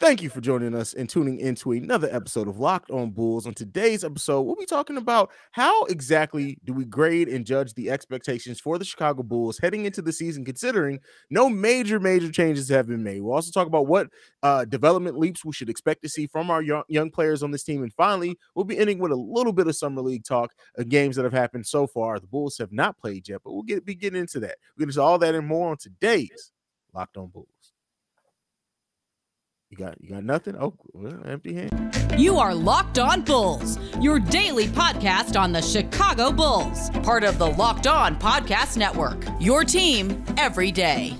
Thank you for joining us and tuning into another episode of Locked On Bulls. On today's episode, we'll be talking about how exactly do we grade and judge the expectations for the Chicago Bulls heading into the season, considering no major changes have been made. We'll also talk about what development leaps we should expect to see from our young players on this team. And finally, we'll be ending with a little bit of summer league talk of games that have happened so far. The Bulls have not played yet, but we'll be getting into that. We'll get into all that and more on today's Locked On Bulls. You got nothing? Oh, well, empty hand. You are Locked On Bulls, your daily podcast on the Chicago Bulls, part of the Locked On Podcast Network, your team every day.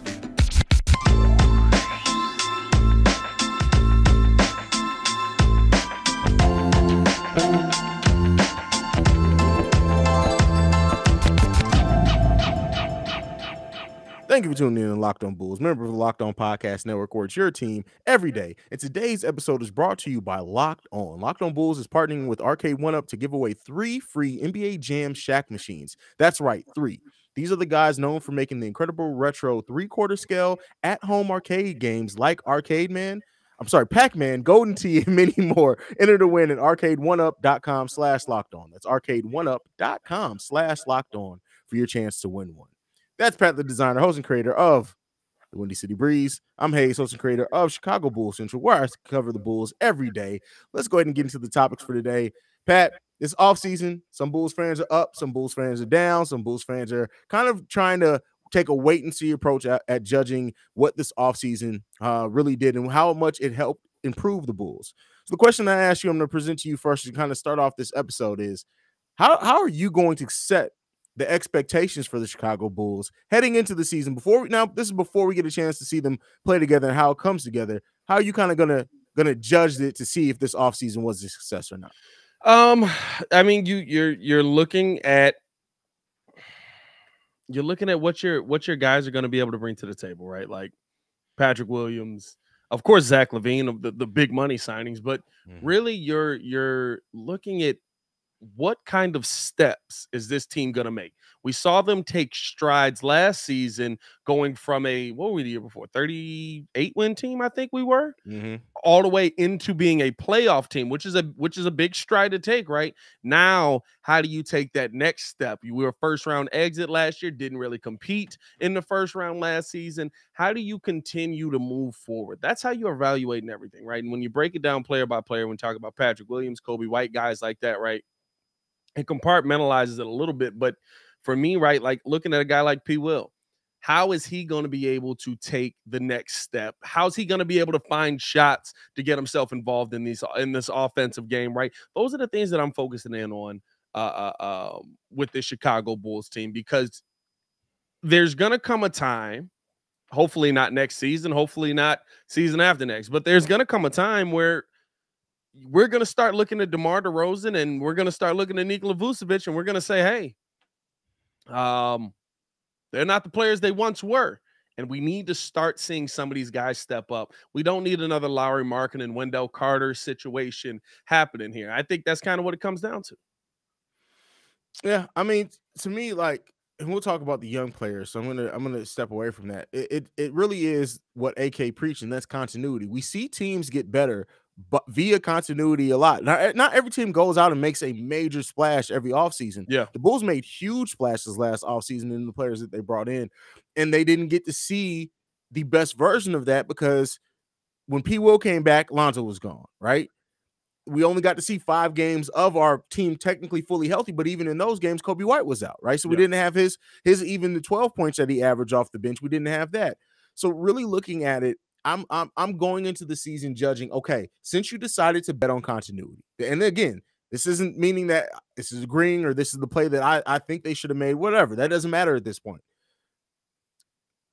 Thank you for tuning in to Locked On Bulls, member of the Locked On Podcast Network, where it's your team every day. And today's episode is brought to you by Locked On. Locked On Bulls is partnering with Arcade1Up to give away 3 free NBA Jam Shaq machines. That's right, 3. These are the guys known for making the incredible retro 3/4 scale at-home arcade games like Pac-Man, Golden Tee, and many more. Enter to win at arcade1up.com/lockedon. That's arcade1up.com/lockedon for your chance to win one. That's Pat, the designer, host, and creator of the Windy City Breeze. I'm Hayes, host and creator of Chicago Bulls Central, where I cover the Bulls every day. Let's go ahead and get into the topics for today. Pat, it's offseason. Some Bulls fans are up, some Bulls fans are down, some Bulls fans are kind of trying to take a wait-and-see approach at judging what this offseason really did and how much it helped improve the Bulls. So the question I ask you, I'm going to present to you first to kind of start off this episode is, how are you going to set the expectations for the Chicago Bulls heading into the season? This is before we get a chance to see them play together and how it comes together. How are you kind of gonna judge it to see if this offseason was a success or not? I mean, you're looking at what your guys are going to be able to bring to the table, right? Like Patrick Williams, of course, Zach LaVine, of the big money signings, but really you're looking at what kind of steps is this team going to make? We saw them take strides last season, going from what were we the year before? 38-win team, I think we were, all the way into being a playoff team, which is a big stride to take, right? Now, how do you take that next step? You were a first-round exit last year, didn't really compete in the first round last season. How do you continue to move forward? That's how you're evaluating everything, right? And when you break it down player by player, when we talk about Patrick Williams, Kobe White, guys like that, right? It compartmentalizes it a little bit, but for me, right, like looking at a guy like P. Will, how is he going to be able to take the next step? How's he going to be able to find shots to get himself involved in this offensive game, right? Those are the things that I'm focusing in on with the Chicago Bulls team, because there's going to come a time, hopefully not next season, hopefully not season after next, but there's going to come a time where we're going to start looking at DeMar DeRozan and we're going to start looking at Nikola Vucevic and we're going to say, hey, they're not the players they once were. And we need to start seeing some of these guys step up. We don't need another Lauri Markkanen and Wendell Carter situation happening here. I think that's kind of what it comes down to. Yeah, I mean, to me, like, and we'll talk about the young players, so I'm gonna step away from that. It really is what AK preached, and that's continuity. We see teams get better, but via continuity a lot. Not every team goes out and makes a major splash every offseason. Yeah. The Bulls made huge splashes last offseason in the players that they brought in, and they didn't get to see the best version of that because when P. Will came back, Lonzo was gone, right? We only got to see 5 games of our team technically fully healthy, but even in those games, Kobe White was out, right? So we didn't have his even the 12 points that he averaged off the bench. We didn't have that. So really looking at it, I'm going into the season judging, okay, since you decided to bet on continuity, and again, this isn't meaning that this is agreeing or this is the play that I think they should have made, whatever. That doesn't matter at this point.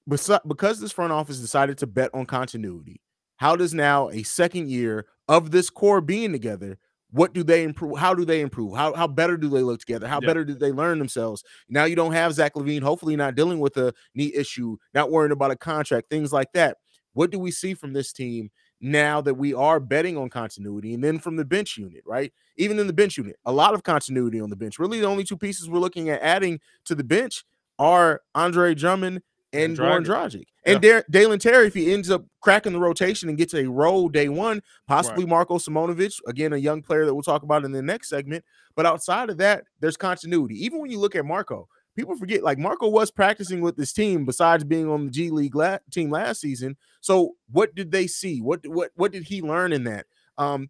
Because this front office decided to bet on continuity, how does now a second year of this core being together, what do they improve? How do they improve? How better do they look together? How better do they learn themselves? Now you don't have Zach LaVine, hopefully not dealing with a knee issue, not worrying about a contract, things like that. What do we see from this team now that we are betting on continuity? And then from the bench unit, right? Even in the bench unit, a lot of continuity on the bench. Really, the only 2 pieces we're looking at adding to the bench are Andre Drummond and Goran Dragic. Dragic. And Dalen Terry, if he ends up cracking the rotation and gets a role day one, possibly Marko Simonovic, again, a young player that we'll talk about in the next segment. But outside of that, there's continuity. Even when you look at Marko, people forget, like, Marko was practicing with this team besides being on the G League team last season. So what did they see? What did he learn in that?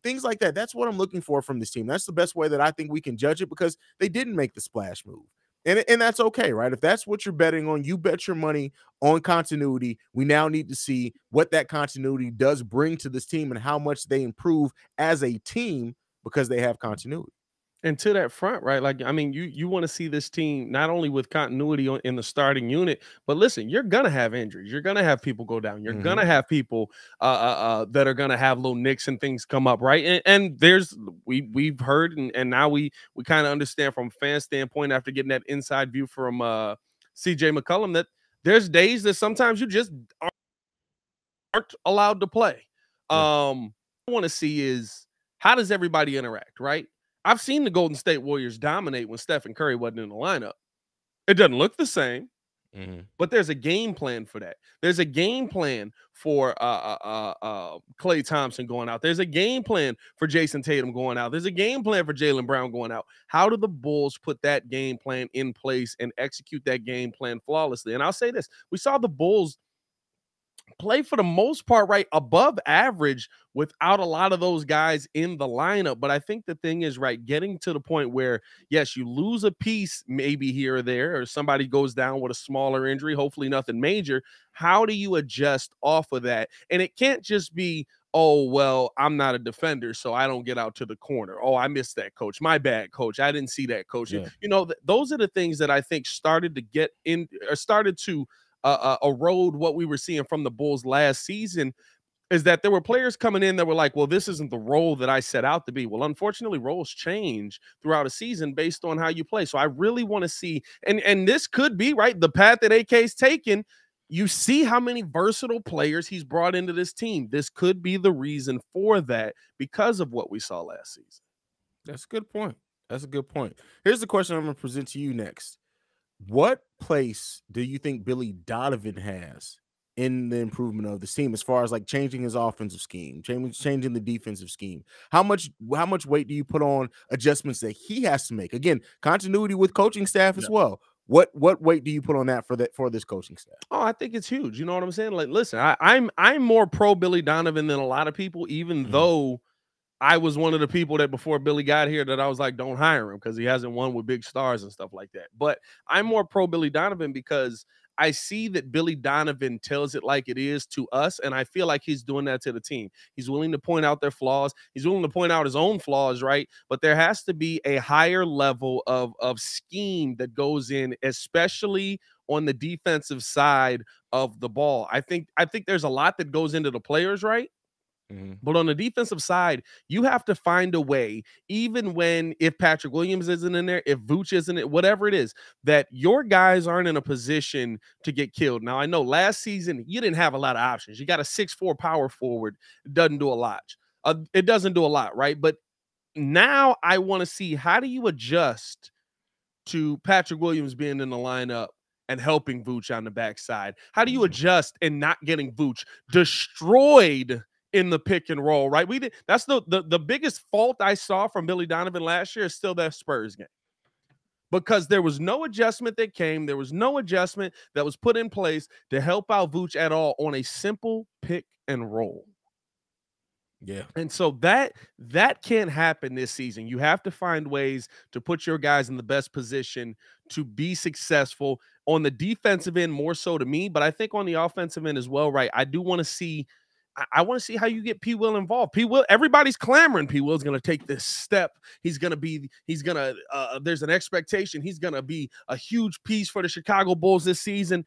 Things like that. That's what I'm looking for from this team. That's the best way that I think we can judge it, because they didn't make the splash move. And that's okay, right? If that's what you're betting on, you bet your money on continuity. We now need to see what that continuity does bring to this team and how much they improve as a team because they have continuity. And to that front, right? Like, I mean, you want to see this team not only with continuity in the starting unit, but listen, you're gonna have injuries. You're gonna have people go down. You're gonna have people that are gonna have little nicks and things come up, right? And there's we've heard and now we kind of understand from a fan standpoint after getting that inside view from CJ McCollum that there's days that sometimes you just aren't allowed to play. What I want to see is how does everybody interact, right? I've seen the Golden State Warriors dominate when Stephen Curry wasn't in the lineup. It doesn't look the same, but there's a game plan for that. There's a game plan for Klay Thompson going out. There's a game plan for Jason Tatum going out. There's a game plan for Jaylen Brown going out. How do the Bulls put that game plan in place and execute that game plan flawlessly? And I'll say this. We saw the Bulls play for the most part right above average without a lot of those guys in the lineup. But I think the thing is, right, getting to the point where, yes, you lose a piece maybe here or there, or somebody goes down with a smaller injury, hopefully nothing major. How do you adjust off of that? And it can't just be, oh, well, I'm not a defender, so I don't get out to the corner. Oh, I missed that, coach. My bad, coach. I didn't see that, coach. You know, those are the things that I think started to get in or started to erode what we were seeing from the Bulls last season, is that there were players coming in that were like, well, this isn't the role that I set out to be. Well, unfortunately, roles change throughout a season based on how you play. So I really want to see, and this could be, right, the path that AK's taken. You see how many versatile players he's brought into this team. This could be the reason for that because of what we saw last season. That's a good point. That's a good point. Here's the question I'm going to present to you next. What place do you think Billy Donovan has in the improvement of the team as far as like changing his offensive scheme, changing the defensive scheme? How much weight do you put on adjustments that he has to make? Again, continuity with coaching staff as well. What weight do you put on that for this coaching staff? Oh, I think it's huge. You know what I'm saying? Like, listen, I'm more pro Billy Donovan than a lot of people, even though I was one of the people that before Billy got here that I was like, don't hire him because he hasn't won with big stars and stuff like that. But I'm more pro Billy Donovan because I see that Billy Donovan tells it like it is to us, and I feel like he's doing that to the team. He's willing to point out their flaws. He's willing to point out his own flaws, right? But there has to be a higher level of scheme that goes in, especially on the defensive side of the ball. I think there's a lot that goes into the players, right? But on the defensive side, you have to find a way, even if Patrick Williams isn't in there, if Vooch isn't it, whatever it is, that your guys aren't in a position to get killed. Now, I know last season you didn't have a lot of options. You got a 6'4" power forward. It doesn't do a lot. It doesn't do a lot, right? But now I want to see, how do you adjust to Patrick Williams being in the lineup and helping Vooch on the backside? How do you adjust and not getting Vooch destroyed in the pick and roll, right? That's the biggest fault I saw from Billy Donovan last year is still that Spurs game. Because there was no adjustment that came. There was no adjustment that was put in place to help out Vooch at all on a simple pick and roll. Yeah. And so that can't happen this season. You have to find ways to put your guys in the best position to be successful on the defensive end, more so to me, but I think on the offensive end as well, right? I do want to see how you get P. Will involved. P. Will, everybody's clamoring P. Will's going to take this step. There's an expectation he's going to be a huge piece for the Chicago Bulls this season.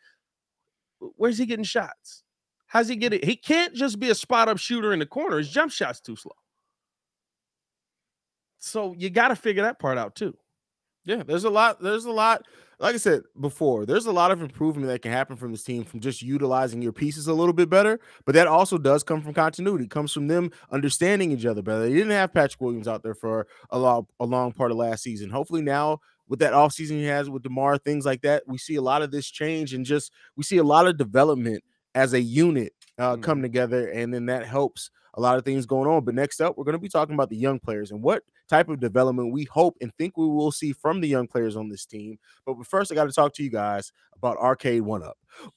Where's he getting shots? How's he get it? He can't just be a spot-up shooter in the corner. His jump shot's too slow. So you got to figure that part out too. Yeah, there's a lot. Like I said before, there's a lot of improvement that can happen from this team from just utilizing your pieces a little bit better. But that also does come from continuity. It comes from them understanding each other better. They didn't have Patrick Williams out there for a long part of last season. Hopefully now with that offseason he has with DeMar, things like that. We see a lot of this change, and just we see a lot of development as a unit come together, and then that helps a lot of things going on. But next up, we're going to be talking about the young players and what type of development we hope and think we will see from the young players on this team. But first, I got to talk to you guys about Arcade 1UP.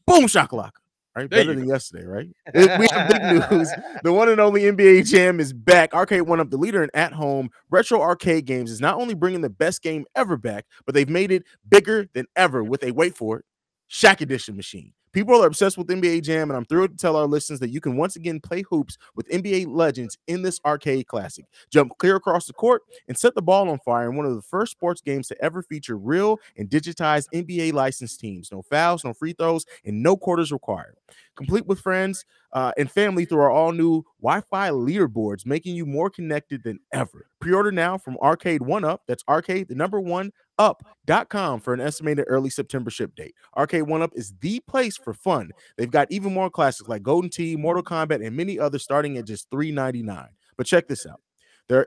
Boom shakalaka. Right, better than yesterday, right? We have big news. The one and only NBA Jam is back. Arcade 1UP, the leader in at-home retro arcade games, is not only bringing the best game ever back, but they've made it bigger than ever with a, wait for it, Shaq Edition machine. People are obsessed with NBA Jam, and I'm thrilled to tell our listeners that you can once again play hoops with NBA legends in this arcade classic. Jump clear across the court and set the ball on fire in one of the first sports games to ever feature real and digitized NBA licensed teams. No fouls, no free throws, and no quarters required. Complete with friends and family through our all-new Wi-Fi leaderboards, making you more connected than ever. Pre-order now from Arcade 1UP. That's arcade, the number one, up.com for an estimated early September ship date. Arcade 1UP is the place for fun. They've got even more classics like Golden Tee, Mortal Kombat, and many others starting at just $3.99. But check this out.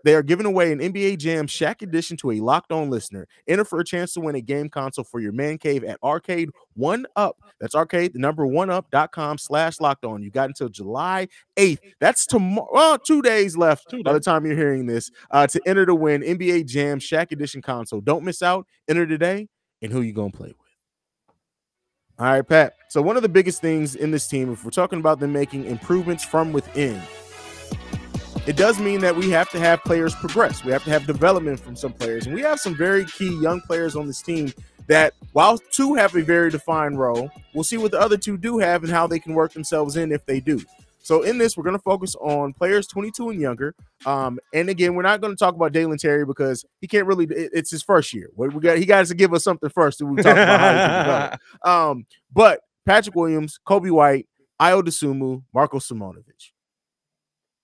They are giving away an NBA Jam Shaq Edition to a Locked On listener. Enter for a chance to win a game console for your man cave at Arcade 1UP. That's arcade, the number 1up.com/locked on. You got until July 8th. That's tomorrow. Well, 2 days left by the time you're hearing this to enter to win NBA Jam Shaq Edition console. Don't miss out. Enter today, and who you going to play with? All right, Pat. So one of the biggest things in this team, if we're talking about them making improvements from within, it does mean that we have to have players progress. We have to have development from some players. And we have some very key young players on this team that, while two have a very defined role, we'll see what the other two do have and how they can work themselves in if they do. So in this, we're going to focus on players 22 and younger. And again, we're not going to talk about Dalen Terry because he can't really, it's his first year. He got to give us something first. We talk about how he can develop. But Patrick Williams, Kobe White, Ayo Dosunmu, Marko Simonovic.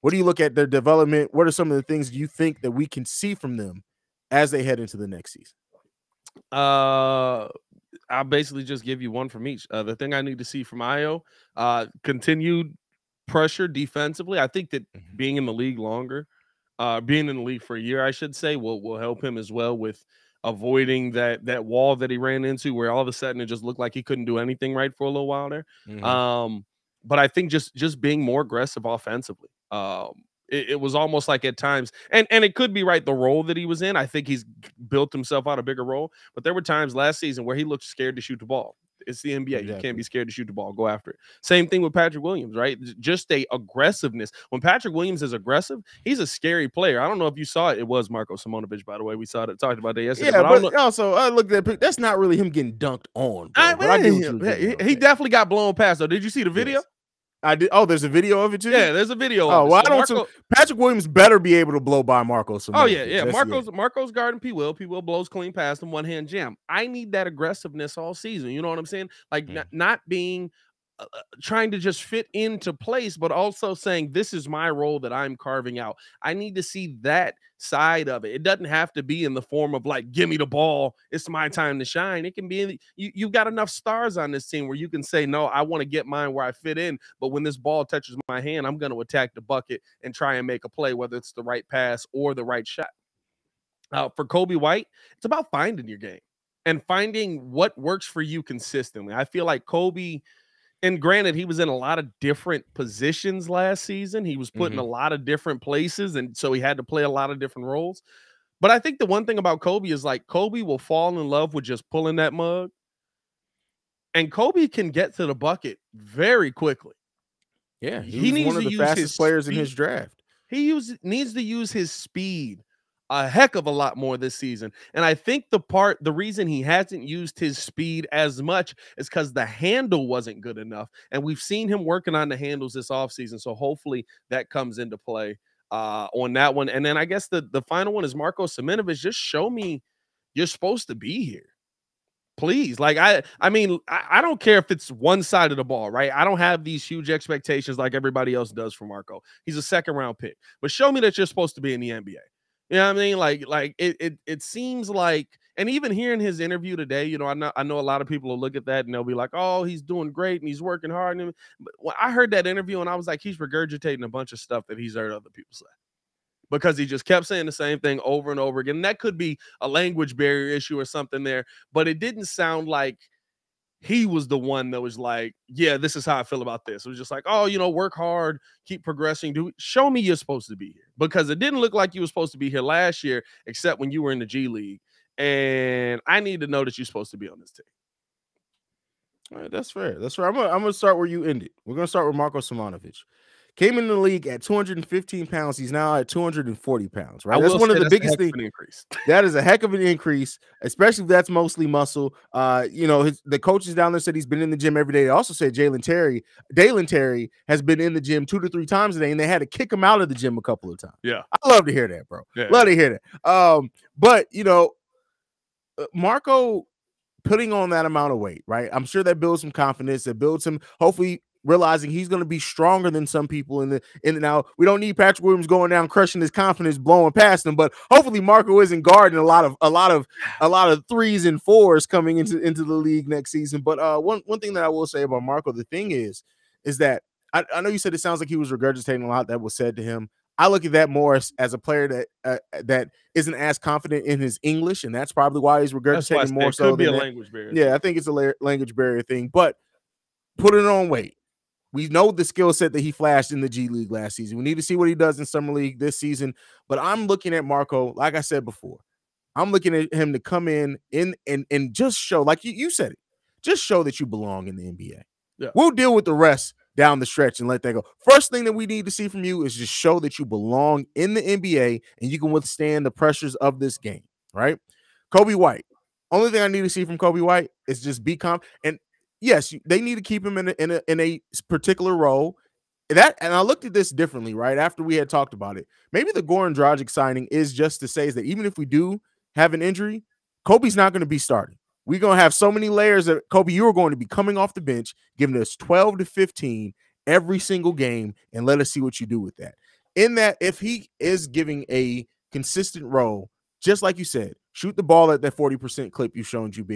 What do you look at their development? What are some of the things you think that we can see from them as they head into the next season? I'll basically just give you one from each. The thing I need to see from Ayo, continued pressure defensively. I think that being in the league longer, being in the league for a year, I should say, will help him as well with avoiding that wall that he ran into where all of a sudden it just looked like he couldn't do anything right for a little while there. But I think just being more aggressive offensively. It was almost like at times, and it could be right, the role that he was in. I think he's built himself out a bigger role, but there were times last season where he looked scared to shoot the ball. It's the NBA. Exactly. You can't be scared to shoot the ball. Go after it. Same thing with Patrick Williams, right? Just a aggressiveness. When Patrick Williams is aggressive, he's a scary player. I don't know if you saw it. It was Marko Simonovic, by the way. We saw it. Talked about that yesterday. Yeah, but also I looked at it. That's not really him getting dunked on. He definitely got blown past though. Did you see the video? Yes. I did. Oh, there's a video of it too. Yeah, there's a video. Oh, well, I don't. Patrick Williams better be able to blow by Marko. Oh yeah. Marco's guarding P. Will. P. Will blows clean past him, one hand jam. I need that aggressiveness all season. You know what I'm saying? Like not being trying to just fit into place, but also saying this is my role that I'm carving out. I need to see that side of it. It doesn't have to be in the form of like, give me the ball, it's my time to shine. It can be you've got enough stars on this team where you can say, no, I want to get mine where I fit in, but when this ball touches my hand, I'm going to attack the bucket and try and make a play, whether it's the right pass or the right shot. For Kobe White, it's about finding your game and finding what works for you consistently. I feel like Kobe, and granted, he was in a lot of different positions last season. He was put in a lot of different places, and so he had to play a lot of different roles. But I think the one thing about Kobe is like Kobe will fall in love with just pulling that mug, and Kobe can get to the bucket very quickly. Yeah, he needs one of the fastest players in his draft. He needs to use his speed a heck of a lot more this season. And I think the reason he hasn't used his speed as much is because the handle wasn't good enough. And we've seen him working on the handles this offseason. So hopefully that comes into play on that one. And then I guess the final one is Marko Simonovic. Just show me you're supposed to be here. Please. Like, I mean, I don't care if it's one side of the ball, right? I don't have these huge expectations like everybody else does for Marko. He's a second-round pick. But show me that you're supposed to be in the NBA. You know what I mean? Like it seems like, and even hearing his interview today, you know, I know a lot of people will look at that and they'll be like, oh, he's doing great and he's working hard. But when I heard that interview and I was like, he's regurgitating a bunch of stuff that he's heard other people say. because he just kept saying the same thing over and over again. And that could be a language barrier issue or something there, but it didn't sound like he was the one that was like, yeah, this is how I feel about this. It was just like, oh, work hard, keep progressing. Show me you're supposed to be here, because it didn't look like you were supposed to be here last year, except when you were in the G League. And I need to know that you're supposed to be on this team. All right, that's fair. That's fair. I'm gonna start where you ended. We're gonna start with Marko Simonovic. Came in the league at 215 pounds. He's now at 240 pounds. Right, that's one of the biggest things. That is a heck of an increase, especially if that's mostly muscle. The coaches down there said he's been in the gym every day. They also said Dalen Terry has been in the gym 2 to 3 times a day, and they had to kick him out of the gym a couple of times. Yeah, I love to hear that, bro. Yeah. Love to hear that. But Marko putting on that amount of weight, right? I'm sure that builds some confidence. That builds him, hopefully, realizing he's going to be stronger than some people in the now. We don't need Patrick Williams going down, crushing his confidence, blowing past him. But hopefully, Marko isn't guarding a lot of 3s and 4s coming into the league next season. But one thing that I will say about Marko, the thing is that I know you said it sounds like he was regurgitating a lot that was said to him. I look at that more as a player that isn't as confident in his English, and that's probably why he's regurgitating more so. Could be a language barrier. Yeah, I think it's a language barrier thing. But put it on weight. We know the skill set that he flashed in the G League last season. We need to see what he does in Summer League this season. But I'm looking at Marko, like I said before, I'm looking at him to come in and just show, like you said it, just show that you belong in the NBA. Yeah. We'll deal with the rest down the stretch and let that go. First thing that we need to see from you is just show that you belong in the NBA and you can withstand the pressures of this game, right? Coby White. Only thing I need to see from Coby White is just be calm. And yes, they need to keep him in a particular role. And I looked at this differently, right? After we had talked about it, maybe the Goran Dragic signing is just to say is that even if we do have an injury, Kobe's not going to be starting. We're going to have so many layers that, Kobe, you are going to be coming off the bench, giving us 12 to 15 every single game, and let us see what you do with that. In that, if he is giving a consistent role, just like you said, shoot the ball at that 40% clip you've shown you've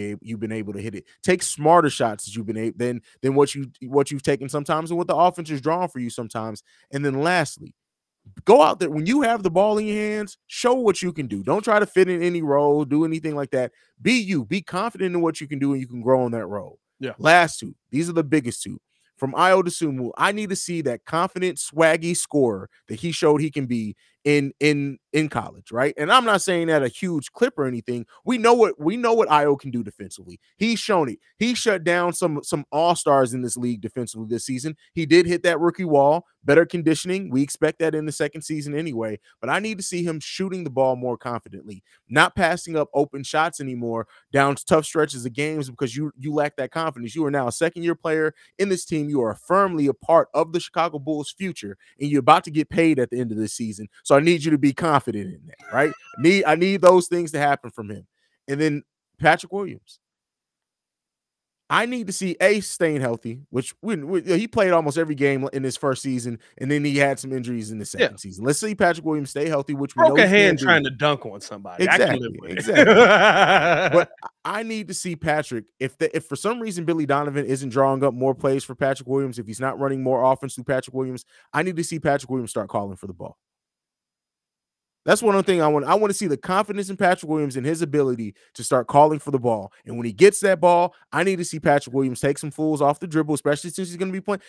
been able to hit it. Take smarter shots that you've been able than what you've taken sometimes and what the offense is drawing for you sometimes. And then lastly, go out there when you have the ball in your hands, show what you can do. Don't try to fit in any role, do anything like that. Be you, be confident in what you can do, and you can grow on that role. Yeah. Last two, these are the biggest two. From Ayo Dosunmu, I need to see that confident, swaggy scorer that he showed he can be in college, right? And I'm not saying that a huge clip or anything. We know what Ayo can do defensively. He's shown it. He shut down some all-stars in this league defensively this season. He did hit that rookie wall, better conditioning. We expect that in the second season anyway. But I need to see him shooting the ball more confidently, not passing up open shots anymore down tough stretches of games because you lack that confidence. You are now a second-year player in this team. You are firmly a part of the Chicago Bulls' future, and you're about to get paid at the end of this season. So I need you to be confident in that, right? I need those things to happen from him. And then Patrick Williams. I need to see staying healthy, which he played almost every game in his first season, and then he had some injuries in the second season. Let's see Patrick Williams stay healthy, which we broke know a hand trying to dunk on somebody. Exactly. But I need to see Patrick. If for some reason Billy Donovan isn't drawing up more plays for Patrick Williams, if he's not running more offense through Patrick Williams, I need to see Patrick Williams start calling for the ball. That's one thing I want. I want to see the confidence in Patrick Williams and his ability to start calling for the ball. And when he gets that ball, I need to see Patrick Williams take some fools off the dribble, especially since he's going to be playing.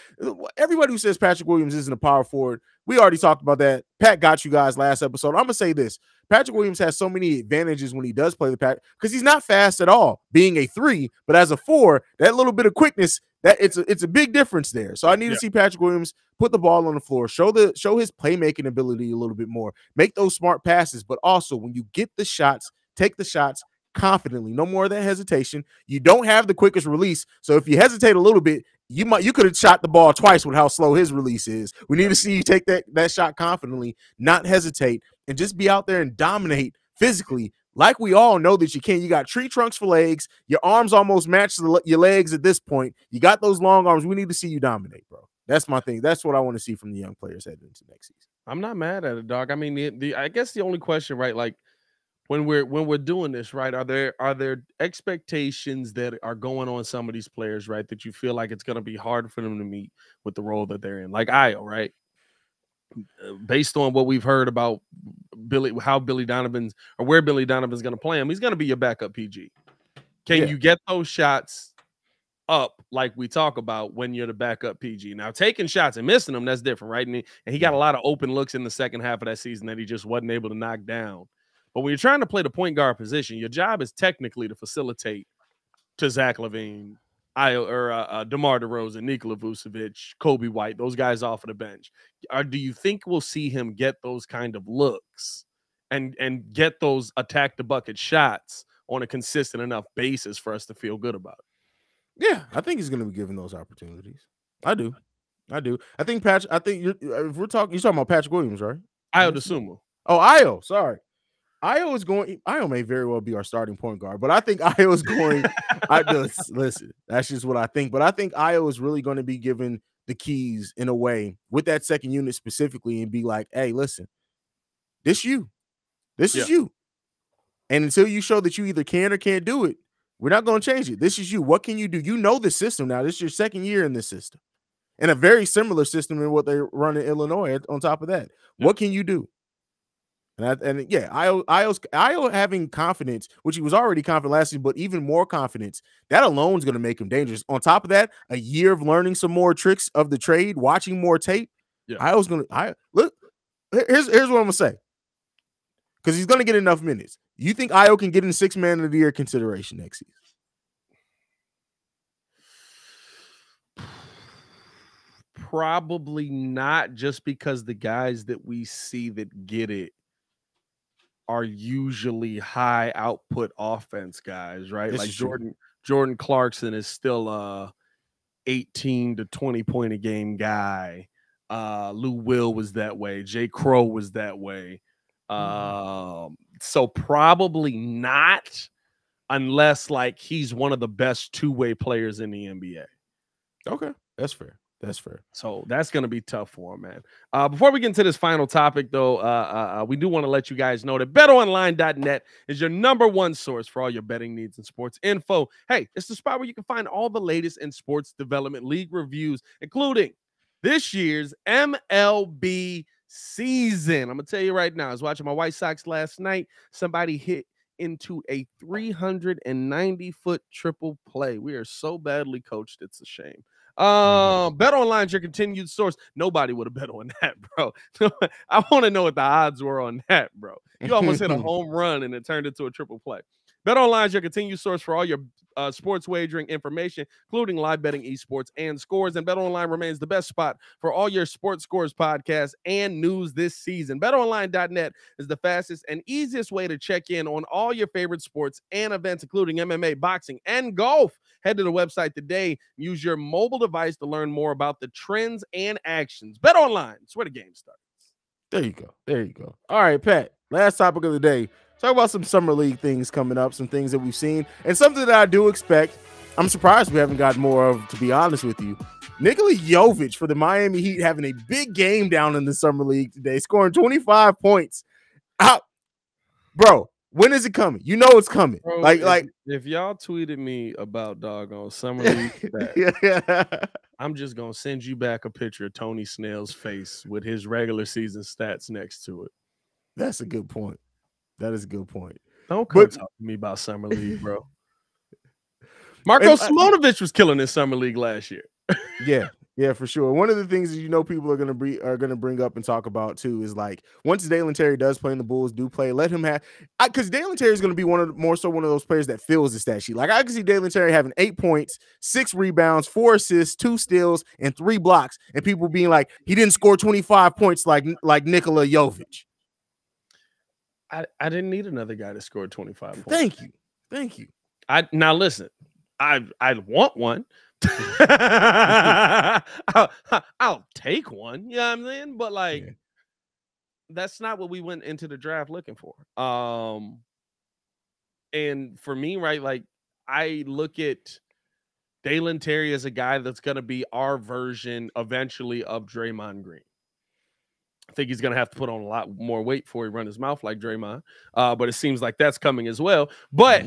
Everybody who says Patrick Williams isn't a power forward, we already talked about that. Pat got you guys last episode. I'm going to say this. Patrick Williams has so many advantages when he does play the pack because he's not fast at all, being a 3, but as a 4, that little bit of quickness, that it's a big difference there. So I need to see Patrick Williams put the ball on the floor, show his playmaking ability a little bit more, make those smart passes, but also when you get the shots, take the shots confidently. No more of that hesitation. You don't have the quickest release, so if you hesitate a little bit, you could have shot the ball twice with how slow his release is. We need to see you take that shot confidently, not hesitate, and just be out there and dominate physically. Like we all know that you can. You got tree trunks for legs. Your arms almost match your legs at this point. You got those long arms. We need to see you dominate, bro. That's my thing. That's what I want to see from the young players heading into next season. I'm not mad at it, dog. I mean, I guess the only question, right? Like when we're doing this, right? Are there expectations that are going on some of these players, right? That you feel like it's going to be hard for them to meet with the role that they're in, like Ayo, right? Based on what we've heard about how Billy Donovan's or where Billy Donovan's going to play him, he's going to be your backup PG. Can Yeah. you get those shots up like we talk about when you're the backup PG? Now, taking shots and missing them, that's different, right? And he got a lot of open looks in the second half of that season that he just wasn't able to knock down. But when you're trying to play the point guard position, your job is technically to facilitate to Zach LaVine, DeMar DeRozan, Nikola Vucevic, Kobe White, those guys off of the bench. Do you think we'll see him get those kind of looks and get those attack the bucket shots on a consistent enough basis for us to feel good about it? Yeah, I think he's going to be given those opportunities. I do. I think if you're talking about Patrick Williams, right? Ayo Dosunmu. Oh, Ayo. Sorry. Ayo may very well be our starting point guard, but I think Ayo is going. Listen, that's just what I think. But I think Ayo is really going to be given the keys in a way with that second unit specifically, and be like, "Hey, listen, this is you, and until you show that you either can or can't do it, we're not going to change it. This is you. What can you do? You know the system now. This is your second year in this system, and a very similar system in what they run in Illinois. On top of that, what can you do?" Ayo having confidence, which he was already confident last season, but even more confidence, that alone is going to make him dangerous. On top of that, a year of learning some more tricks of the trade, watching more tape. Yeah. Ayo's going to look. Here's what I'm going to say, because he's going to get enough minutes. You think Ayo can get in 6 man of the year consideration next season? Probably not, just because the guys that we see that get it are usually high output offense guys, right? Like Jordan Clarkson is still a 18 to 20 point a game guy. Lou Will was that way. Jay Crow was that way. So probably not, unless like he's one of the best two-way players in the NBA. Okay, that's fair. That's fair. So that's going to be tough for him, man. Before we get into this final topic, though, we do want to let you guys know that BetOnline.net is your #1 source for all your betting needs and sports info. Hey, it's the spot where you can find all the latest in sports development, league reviews, including this year's MLB season. I'm going to tell you right now, I was watching my White Sox last night. Somebody hit into a 390-foot triple play. We are so badly coached, it's a shame. BetOnline is your continued source. Nobody would have bet on that, bro. I want to know what the odds were on that, bro. You almost hit a home run and it turned into a triple play. BetOnline is your continued source for all your sports wagering information, including live betting, esports, and scores. And BetOnline remains the best spot for all your sports scores podcasts and news this season. BetOnline.net is the fastest and easiest way to check in on all your favorite sports and events, including MMA, boxing, and golf. Head to the website today. Use your mobile device to learn more about the trends and actions. BetOnline, it's where the game starts. There you go. All right, Pat, last topic of the day. Talk about some summer league things coming up, some things that we've seen, and something that I do expect. I'm surprised we haven't got more of, to be honest with you. Nikola Jovic for the Miami Heat having a big game down in the summer league today, scoring 25 points. Out, bro. When is it coming? You know it's coming. Bro, if y'all tweeted me about doggone summer league, I'm just gonna send you back a picture of Tony Snell's face with his regular season stats next to it. That's a good point. That is a good point. Don't come talk to me about summer league, bro. Marco Simonovic was killing this summer league last year. Yeah, for sure. One of the things that people are gonna bring up and talk about too is like, once Dalen Terry does play and the Bulls do play, let him have, because Dalen Terry is gonna be one of those players that fills the stat sheet. Like, I can see Dalen Terry having 8 points, 6 rebounds, 4 assists, 2 steals, and 3 blocks, and people being like, he didn't score 25 points like Nikola Jovic. I didn't need another guy to score 25 points. Thank you. Now listen, I want one. I'll take one, you know what I'm saying? But that's not what we went into the draft looking for. And for me, right, like, I look at Dalen Terry as a guy that's going to be our version eventually of Draymond Green. I think he's going to have to put on a lot more weight before he run his mouth like Draymond. But it seems like that's coming as well. But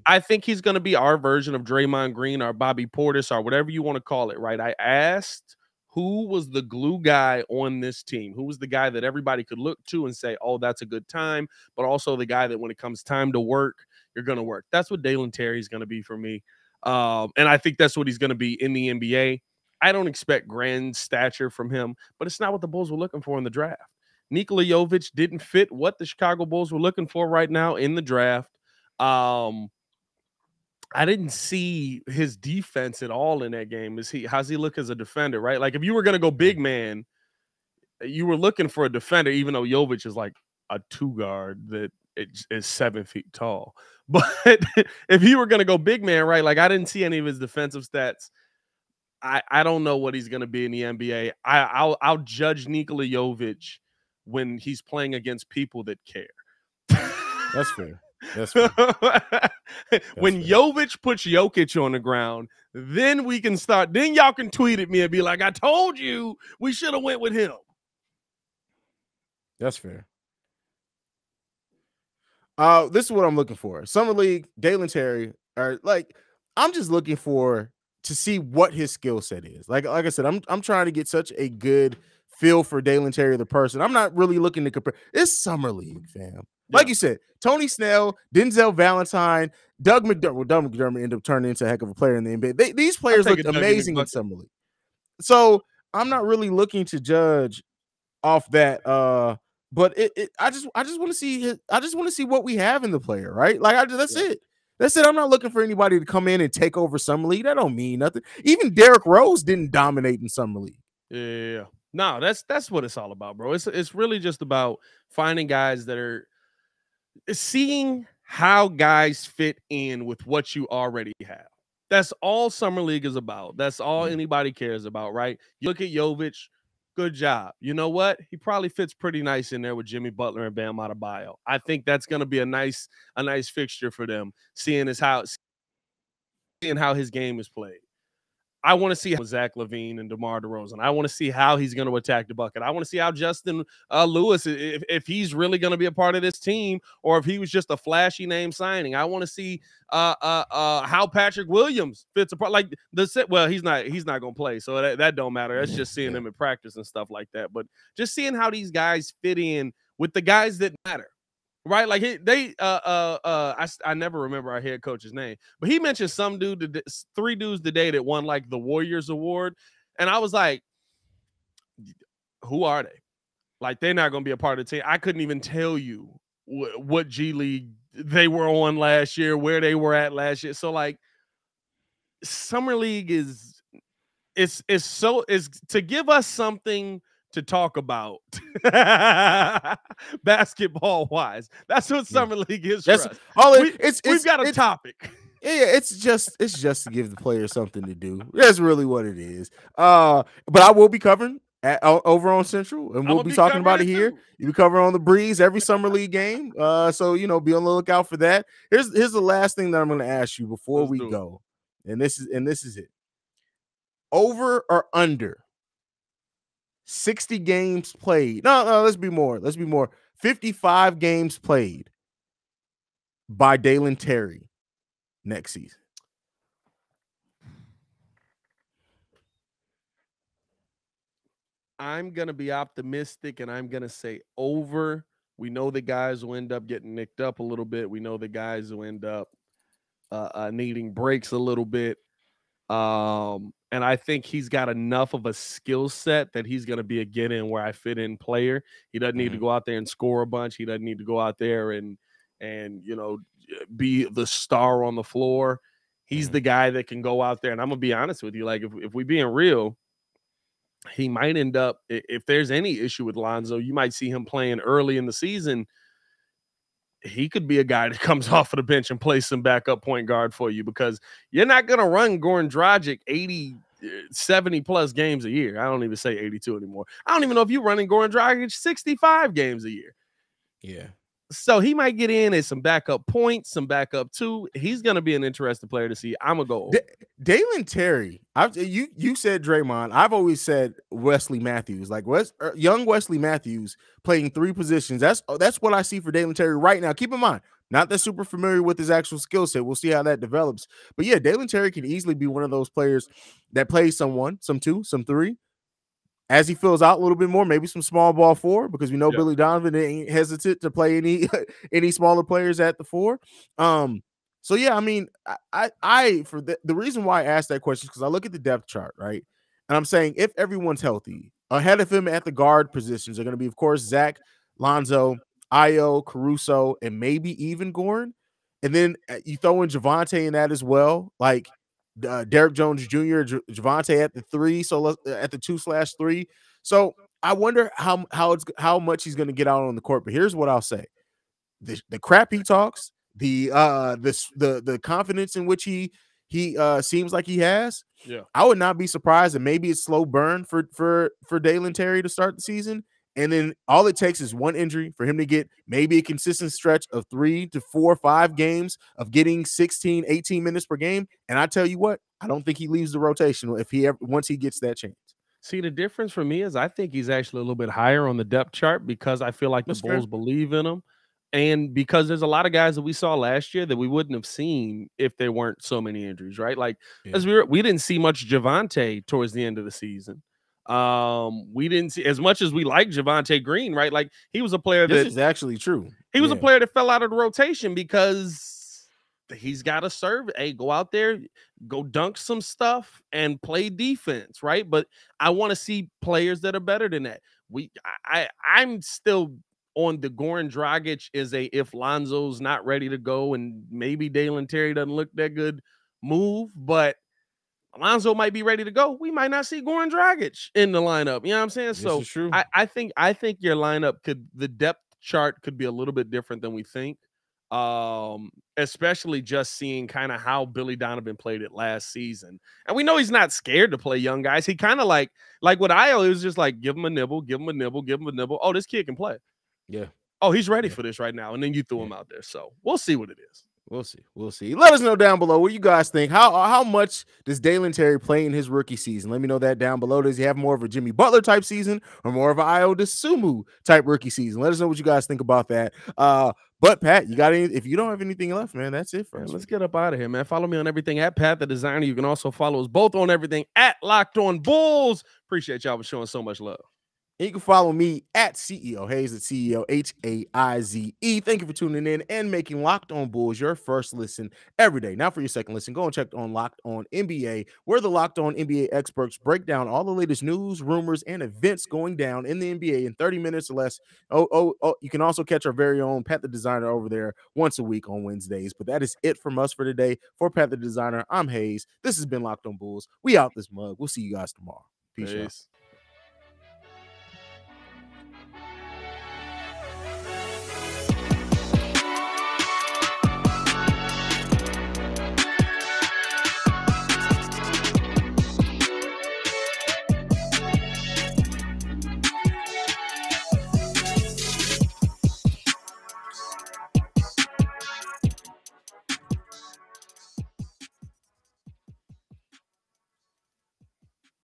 I think he's going to be our version of Draymond Green or Bobby Portis or whatever you want to call it, right? I asked who was the glue guy on this team? Who was the guy that everybody could look to and say, oh, that's a good time, but also the guy that when it comes time to work, you're going to work. That's what Dalen Terry is going to be for me. And I think that's what he's going to be in the NBA. I don't expect grand stature from him, but it's not what the Bulls were looking for in the draft. Nikola Jovic didn't fit what the Chicago Bulls were looking for right now in the draft. I didn't see his defense at all in that game. How's he look as a defender, right? Like if you were going to go big man, you were looking for a defender, even though Jovic is like a 2-guard that is 7 feet tall. But if you were going to go big man, right? Like I didn't see any of his defensive stats. I don't know what he's going to be in the NBA. I'll judge Nikola Jovic when he's playing against people that care. That's fair. That's fair. When Jovic puts Jokic on the ground, then we can start. Then y'all can tweet at me and be like, I told you we should have went with him. That's fair. This is what I'm looking for. Summer League, Dalen Terry, or like I'm just looking for to see what his skill set is. Like I said, I'm trying to get such a good feel for Dalen Terry, the person. I'm not really looking to compare. It's Summer League, fam. Like you said, Tony Snell, Denzel Valentine, Doug McDermott. Well, Doug McDermott ended up turning into a heck of a player in the NBA. These players looked amazing in Summer League. So I'm not really looking to judge off that. But I just want to see I just want to see what we have in the player, right? Like that's it. That's it. I'm not looking for anybody to come in and take over Summer League. That don't mean nothing. Even Derrick Rose didn't dominate in Summer League. Yeah. No, that's what it's all about, bro. It's really just about finding guys that are seeing how guys fit in with what you already have. That's all Summer League is about. That's all anybody cares about, right? You look at Jovic, good job. You know what? He probably fits pretty nice in there with Jimmy Butler and Bam Adebayo. I think that's going to be a nice fixture for them, seeing how his game is played. I want to see Zach LaVine and DeMar DeRozan. I want to see how he's going to attack the bucket. I want to see how Justin Lewis, if he's really going to be a part of this team, or if he was just a flashy name signing. I want to see how Patrick Williams fits apart. Like well, he's not going to play, so that don't matter. That's just seeing him in practice and stuff like that. But just seeing how these guys fit in with the guys that matter. Right, like I never remember our head coach's name, but he mentioned some dude, 3 dudes today that won like the Warriors Award, and I was like, who are they? Like they're not going to be a part of the team. I couldn't even tell you what G League they were on last year, where they were at last year. So like, Summer League is to give us something to talk about basketball wise. That's what Summer League is. That's all we've got a topic. Yeah, it's just to give the players something to do. That's really what it is. But I will be covering over on Central, and we'll be talking about it here. You cover on the Breeze every Summer League game. So be on the lookout for that. Here's the last thing that I'm going to ask you before we go, and this is it. Over or under 60 games played. No, let's be more. 55 games played by Dalen Terry next season. I'm going to be optimistic, and I'm going to say over. We know the guys will end up getting nicked up a little bit. We know the guys will end up needing breaks a little bit. And I think he's got enough of a skill set that he's going to be a get in where I fit in player. He doesn't need to go out there and score a bunch. He doesn't need to go out there and be the star on the floor. He's the guy that can go out there. And I'm going to be honest with you. Like if we being real, he might end up, if there's any issue with Lonzo, you might see him playing early in the season. He could be a guy that comes off of the bench and plays some backup point guard for you, because you're not going to run Goran Dragic 70 plus games a year. I don't even say 82 anymore. I don't even know if you're running Goran Dragic 65 games a year. Yeah. So he might get in at some backup points, some backup too. He's going to be an interesting player to see. I'm going to go over. Dalen Terry, you said Draymond. I've always said Wesley Matthews. Like young Wesley Matthews playing 3 positions. That's what I see for Dalen Terry right now. Keep in mind, not that super familiar with his actual skill set. We'll see how that develops. But yeah, Dalen Terry can easily be one of those players that plays some 1, some 2, some 3, as he fills out a little bit more, maybe some small ball 4, because we know Yeah. Billy Donovan ain't hesitant to play any smaller players at the 4. So yeah, I mean, I for the reason why I asked that question is because I look at the depth chart, right? And I'm saying if everyone's healthy, ahead of him at the guard positions are going to be, of course, Zach, Lonzo, Ayo, Caruso, and maybe even Goran. And then you throw in Javonte in that as well, like Derek Jones Jr., Javonte at the 3, so at the 2/3. So I wonder how much he's going to get out on the court. But here's what I'll say: the crap he talks, the confidence in which he seems like he has. Yeah, I would not be surprised, and maybe it's slow burn for Dalen Terry to start the season. And then all it takes is one injury for him to get maybe a consistent stretch of 3 to 4 or 5 games of getting 16, 18 minutes per game. And I tell you what, I don't think he leaves the rotation once he gets that chance. see, the difference for me is I think he's actually a little bit higher on the depth chart because I feel like That's the fair. Bulls believe in him. And because there's a lot of guys that we saw last year that we wouldn't have seen if there weren't so many injuries, right? Like, as we didn't see much Javonte towards the end of the season. We didn't see as much as we like Javonte Green, right? Like, he was a player This is actually true. He was a player that fell out of the rotation because he's got to serve. Hey, go out there, go dunk some stuff and play defense, right? But I want to see players that are better than that. I'm still on the Goran Dragic is a if Lonzo's not ready to go and maybe Dalen Terry doesn't look that good move, but Lonzo might be ready to go. We might not see Goran Dragic in the lineup. You know what I'm saying? This So is true. I think your lineup the depth chart could be a little bit different than we think. Especially just seeing kind of how Billy Donovan played it last season. And we know he's not scared to play young guys. He kind of like with Ayo, it was just like, give him a nibble, give him a nibble, give him a nibble. Oh, this kid can play. Yeah. Oh, he's ready for this right now. And then you threw him out there. So we'll see what it is. We'll see. We'll see. Let us know down below what you guys think. How much does Dalen Terry play in his rookie season? Let me know that down below. Does he have more of a Jimmy Butler type season or more of an Ayo Dosunmu type rookie season? Let us know what you guys think about that. But Pat, you got any? If you don't have anything left, man, that's it for us. Let's get up out of here, man. Follow me on everything at Pat the Designer. You can also follow us both on everything at Locked On Bulls. Appreciate y'all for showing so much love. And you can follow me at CEO Hayes, at CEO Haize. Thank you for tuning in and making Locked On Bulls your first listen every day. Now for your second listen, go and check on Locked On NBA, where the Locked On NBA experts break down all the latest news, rumors, and events going down in the NBA in 30 minutes or less. You can also catch our very own Pat the Designer over there once a week on Wednesdays. But that is it from us for today. For Pat the Designer, I'm Hayes. This has been Locked On Bulls. We out this mug. We'll see you guys tomorrow. Peace out.